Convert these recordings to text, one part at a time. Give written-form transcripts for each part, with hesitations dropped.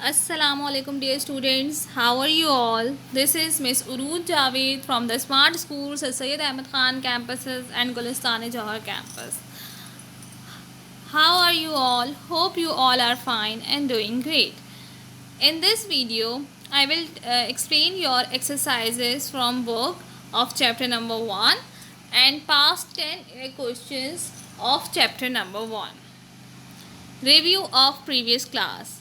Assalamu alaikum dear students. How are you all? This is Miss Urooj Javed from the Smart School Sir Syed Ahmed Khan campuses and Gulistan Johar campus. How are you all? Hope you all are fine and doing great. In this video, I will explain your exercises from book of chapter number 1 and past 10 questions of chapter number 1. Review of previous class.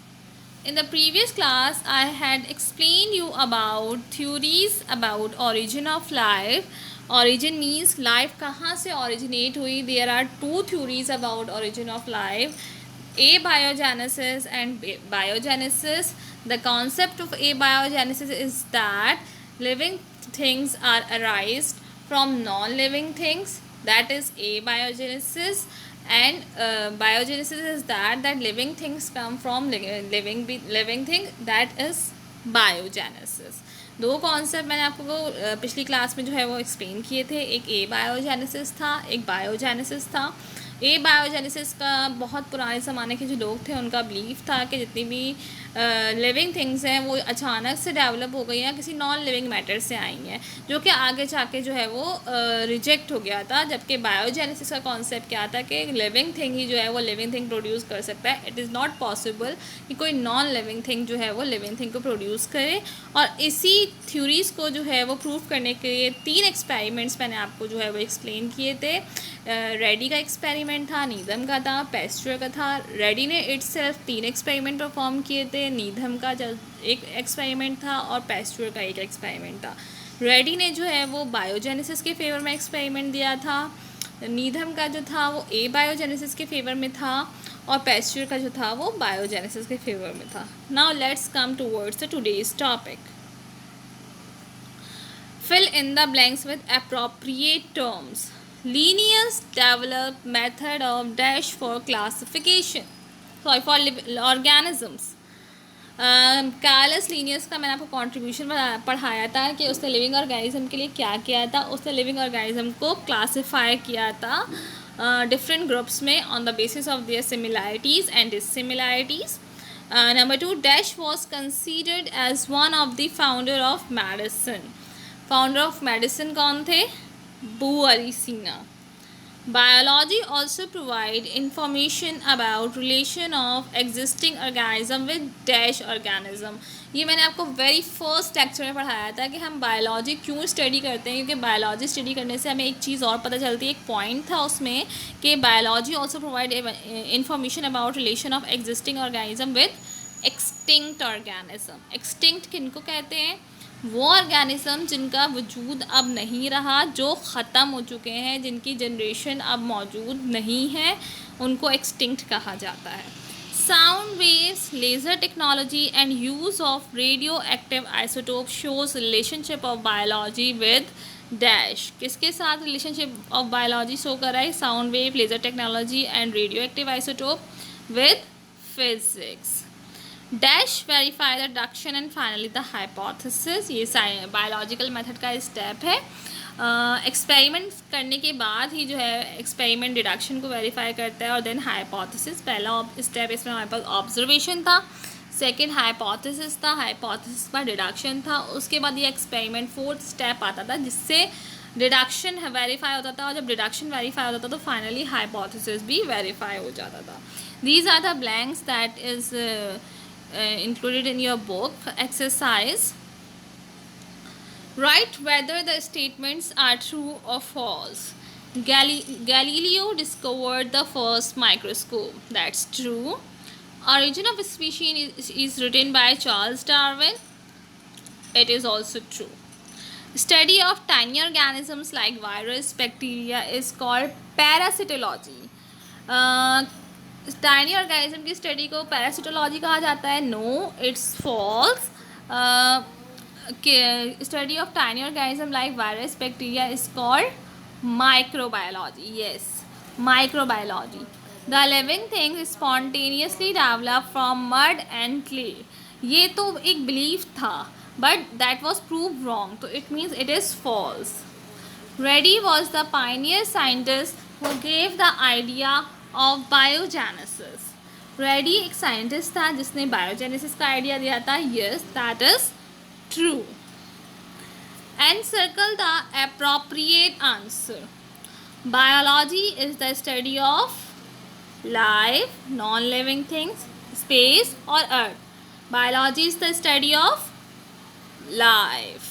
In the previous class, I had explained you about theories about origin of life. Origin means life कहाँ से originate हुई. There are two theories about origin of life. Abiogenesis and biogenesis. The concept of abiogenesis is that living things are arised from non-living things. That is abiogenesis. And biogenesis is that living things come from living thing. That is biogenesis. दो concept मैंने आपको पिछली class में जो है वो explain किए थे. एक ए बायोजेनेसिस था, एक बायोजेनेसिस था. ए बायोजेनेसिस का बहुत पुराने ज़माने के जो लोग थे उनका बिलीफ था कि जितनी भी लिविंग थिंग्स हैं वो अचानक से डेवलप हो गई हैं, किसी नॉन लिविंग मैटर से आई हैं, जो कि आगे जाके जो है वो रिजेक्ट हो गया था. जबकि बायोजेनेसिस का कॉन्सेप्ट क्या था कि लिविंग थिंग ही जो है वो लिविंग थिंग प्रोड्यूस कर सकता है. इट इज़ नॉट पॉसिबल कि कोई नॉन लिविंग थिंग जो है वो लिविंग थिंग को प्रोड्यूस करे. और इसी थ्योरीज़ को जो है वो प्रूव करने के लिए 3 एक्सपेरिमेंट्स मैंने आपको जो है वो एक्सप्लेन किए थे. रेडी का एक्सपेरिमेंट था, नीदम का था, पैस्चर का था. रेडी ने इटसेल्फ 3 एक्सपेरिमेंट परफॉर्म किए थे. नीदम का एक एक्सपेरिमेंट था और पैस्चर का एक एक्सपेरिमेंट था. रेडी ने जो है वो बायोजेनेसिस के फेवर में एक्सपेरिमेंट दिया था. नीदम का जो था वो ए बायोजेनेसिस के फेवर में था और पैस्चर का जो था वो बायोजेनेसिस के फेवर में था. Now let's come towards the today's topic. Fill in the blanks with appropriate terms. Linnaeus developed method of dash for classification. Sorry, for organisms. Carolus Linnaeus का मैंने आपको कॉन्ट्रीब्यूशन पढ़ाया था कि उसने लिविंग ऑर्गेनिज्म के लिए क्या किया था. उसने लिविंग ऑर्गेनिज्म को क्लासीफाई किया था डिफरेंट ग्रुप्स में on the basis of their similarities and dissimilarities. Number 2, dash was considered as one of the founder of medicine. Founder of medicine कौन थे? बुअरीसीना. Biology also provide information about relation of existing organism with dash organism. ये मैंने आपको very first lecture में पढ़ाया था कि हम बायोलॉजी क्यों स्टडी करते हैं, क्योंकि बायोलॉजी स्टडी करने से हमें एक चीज़ और पता चलती है. एक पॉइंट था उसमें कि biology also provide information about relation of existing organism with extinct organism. Extinct किनको कहते हैं? वो ऑर्गेनिज्म जिनका वजूद अब नहीं रहा, जो ख़त्म हो चुके हैं, जिनकी जनरेशन अब मौजूद नहीं है, उनको एक्सटिंक्ट कहा जाता है. Sound waves, laser technology and use of radio active isotope shows relationship of biology with dash. किसके साथ रिलेशनशिप ऑफ बायोलॉजी शो कर रहा है? Sound wave, laser technology and radio active isotope with physics. Dash verify the deduction and finally the hypothesis. ये biological method का step है. Experiment करने के बाद ही जो है एक्सपेरिमेंट डिडक्शन को वेरीफाई करता है और देन हाइपोथेसिस. पहला स्टेप इसमें हमारे पास ऑब्जर्वेशन था, सेकेंड हाइपोथेसिस था, हाइपोथेसिस पर डिडक्शन था. उसके बाद ये एक्सपेरिमेंट 4th स्टेप आता था जिससे डिडक्शन वेरीफाई होता था और जब डिडक्शन वेरीफाई होता था तो फाइनली हाइपोथेसिस भी वेरीफाई हो जाता था. These are the blanks that is included in your book exercise. Write whether the statements are true or false. Galileo discovered the first microscope. That's true. Origin of Species is written by Charles Darwin. It is also true. Study of tiny organisms like virus, bacteria is called parasitology. Tiny organism की study को parasitology कहा जाता है. No, it's false. Study of tiny organism like virus, bacteria is called microbiology. Yes, microbiology. The living things spontaneously develop from mud and clay. ये तो एक belief था but that was prove wrong, तो it means it is false. Redi was the pioneer scientist who gave the idea of biogenesis. Redi एक scientist था जिसने biogenesis का idea दिया था. Yes, that is true. And circle the appropriate answer. Biology is the study of life, non-living things, space or earth. Biology is the study of life.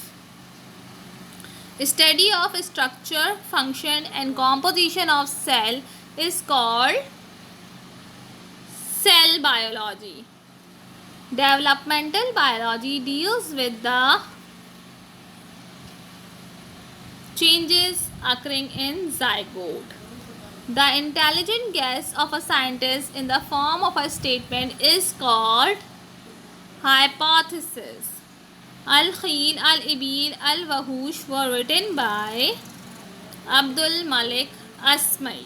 Study of structure, function and composition of cell is called cell biology. Developmental biology deals with the changes occurring in zygote. The intelligent guess of a scientist in the form of a statement is called hypothesis. Al-Khil, Al-Ibil, Al-Wahush were written by Abdul Malik Asmai.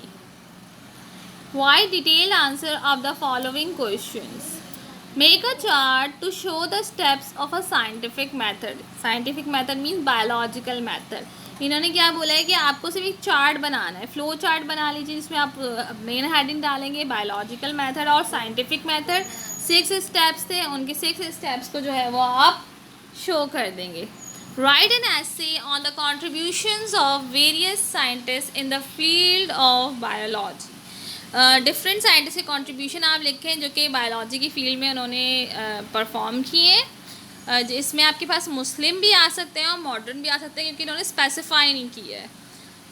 Write detailed answer of the following questions. Make a chart to show the steps of a scientific method. Scientific method means biological method. इन्होंने क्या बोला है कि आपको सिर्फ एक chart बनाना है, flow chart बना लीजिए जिसमें आप मेन हेडिंग डालेंगे बायोलॉजिकल मेथड और साइंटिफिक मेथड. 6 स्टेप्स थे, उनके 6 स्टेप्स को जो है वो आप शो कर देंगे. Right an essay on the contributions of various scientist in the field of biology. Different scientist के कॉन्ट्रीब्यूशन आप लिखें जो कि बायोलॉजी की फील्ड में उन्होंने परफॉर्म किए. इसमें आपके पास मुस्लिम भी आ सकते हैं और मॉडर्न भी आ सकते हैं क्योंकि इन्होंने स्पेसिफाई नहीं किया है.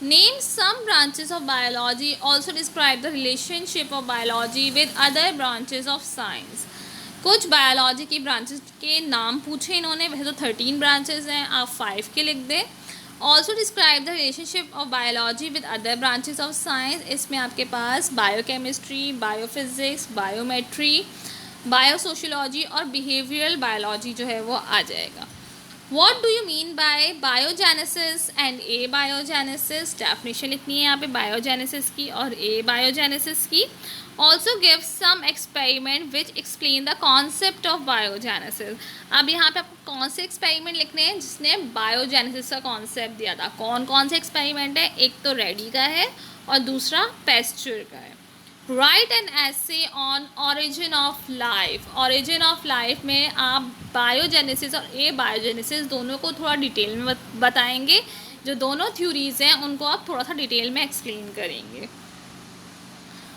Name some branches of biology, also describe the relationship of biology with other branches of science. कुछ बायोलॉजी की ब्रांचेस के नाम पूछे इन्होंने. वैसे तो 13 ब्रांचेस हैं, आप 5 के लिख दें. Also describe the relationship of biology with other branches of science. इसमें आपके पास बायोकेमिस्ट्री, बायोफिज़िक्स, बायोमेट्री, बायोसोशियोलॉजी और बिहेवियरल बायोलॉजी जो है वो आ जाएगा. What do you mean by biogenesis and abiogenesis. Definition लिखनी है यहाँ पे बायोजेनेसिस की और ए बायोजेनेसिस की. Also give some experiment which explain the concept of biogenesis. अब यहाँ पे आपको कौन से एक्सपेरिमेंट लिखने हैं जिसने बायोजेनेसिस का कॉन्सेप्ट दिया था. कौन कौन से एक्सपेरिमेंट है. एक तो रेडी का है और दूसरा पेस्चर का है. Right an essay on origin of life. Origin of life में आप बायोजेनेसिस और ए बायोजेनेसिस दोनों को थोड़ा डिटेल में बताएंगे. जो दोनों थ्योरीज हैं उनको आप थोड़ा सा डिटेल में एक्सप्लेन करेंगे.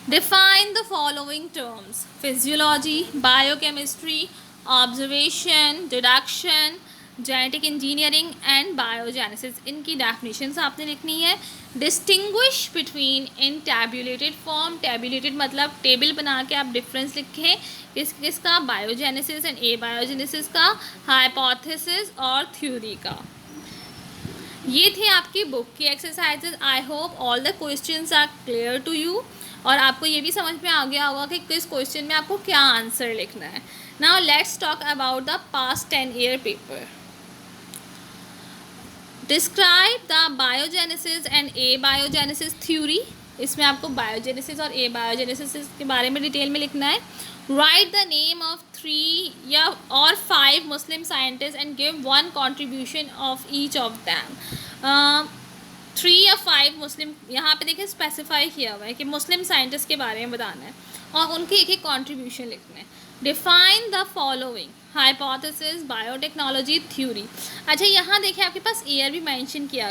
Define the following terms. Physiology, biochemistry, observation, deduction, genetic engineering and biogenesis. इनकी डेफिनेशंस आपने लिखनी है. Distinguish between in tabulated form. Tabulated मतलब टेबल बना के आप डिफरेंस लिखें किसका, बायोजेनेसिस एंड ए बायोजेनेसिस का, हाइपोथेसिस और थ्योरी का. ये थे आपकी बुक की exercises. I hope all the questions are clear to you. और आपको ये भी समझ में आ गया होगा कि किस क्वेश्चन में आपको क्या आंसर लिखना है. Now let's talk about the past 10 year paper. Describe the biogenesis and A biogenesis theory. इसमें आपको बायोजेनेसिस और ए बायोजेनेसिस के बारे में डिटेल में लिखना है. राइट द नेम ऑफ 3 या और 5 मुस्लिम scientist and give 1 contribution of each of them. 3 या 5 मुस्लिम, यहाँ पे देखिए स्पेसिफाई किया हुआ है कि मुस्लिम साइंटिस्ट के बारे में बताना है और उनके एक कॉन्ट्रीब्यूशन लिखना है. Define the following. Hypothesis, biotechnology, theory. अच्छा, यहाँ देखिए आपके पास ईयर भी मेंशन किया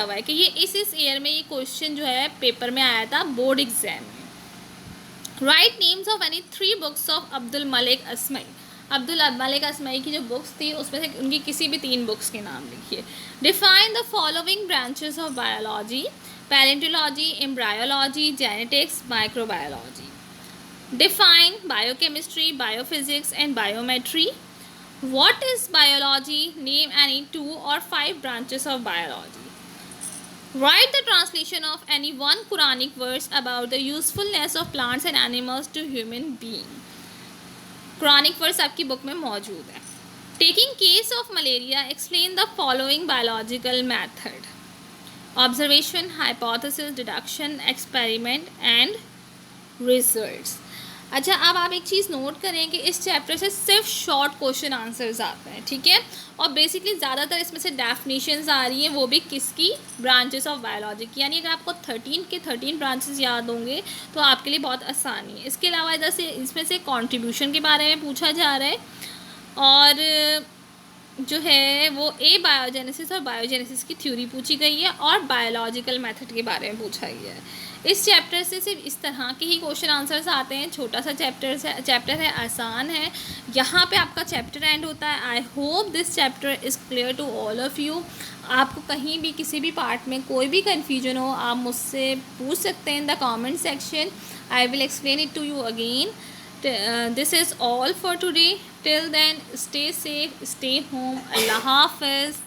हुआ है कि ये इस ईयर में ये क्वेश्चन जो है पेपर में आया था बोर्ड एग्जाम में. Write names of any 3 books of Abdul Malik Asmai. Abdul Malik Asmai की जो बुक्स थी उसमें से उनकी किसी भी 3 बुक्स के नाम लिखिए. Define the following branches of biology. Palaeontology, embryology, genetics, microbiology. Define biochemistry, biophysics and biometry. What is biology? Name any 2 or 5 branches of biology. Write the translation of any one Quranic verse about the usefulness of plants and animals to human being. Quranic verse आपकी book में मौजूद है. Taking case of malaria, explain the following biological method. Observation, hypothesis, deduction, experiment and results. अच्छा, अब आप एक चीज़ note करें कि इस चैप्टर से सिर्फ शॉर्ट क्वेश्चन आंसर्स आते हैं, ठीक है। और बेसिकली ज़्यादातर इसमें से डेफिनेशंस आ रही हैं, वो भी किसकी, ब्रांचेस ऑफ बायोलॉजी की। यानी अगर आपको 13 के 13 ब्रांचेस याद होंगे तो आपके लिए बहुत आसानी है। इसके अलावा इधर से इसमें से कॉन्ट्रीब्यूशन के बारे में पूछा जा रहा है, और जो है वो बायोजेनेसिस और बायोजेनेसिस की थ्योरी पूछी गई है, और बायोलॉजिकल मेथड के बारे में पूछा गया है। इस चैप्टर से सिर्फ इस तरह के ही क्वेश्चन आंसर्स आते हैं। छोटा सा चैप्टर है, आसान है। यहाँ पे आपका चैप्टर एंड होता है। I hope this chapter is clear to all of you. आपको कहीं भी किसी भी पार्ट में कोई भी कन्फ्यूजन हो, आप मुझसे पूछ सकते हैं in the comment section. I will explain it to you again. This is all for today. Till then, stay safe, stay home. Allah Hafiz.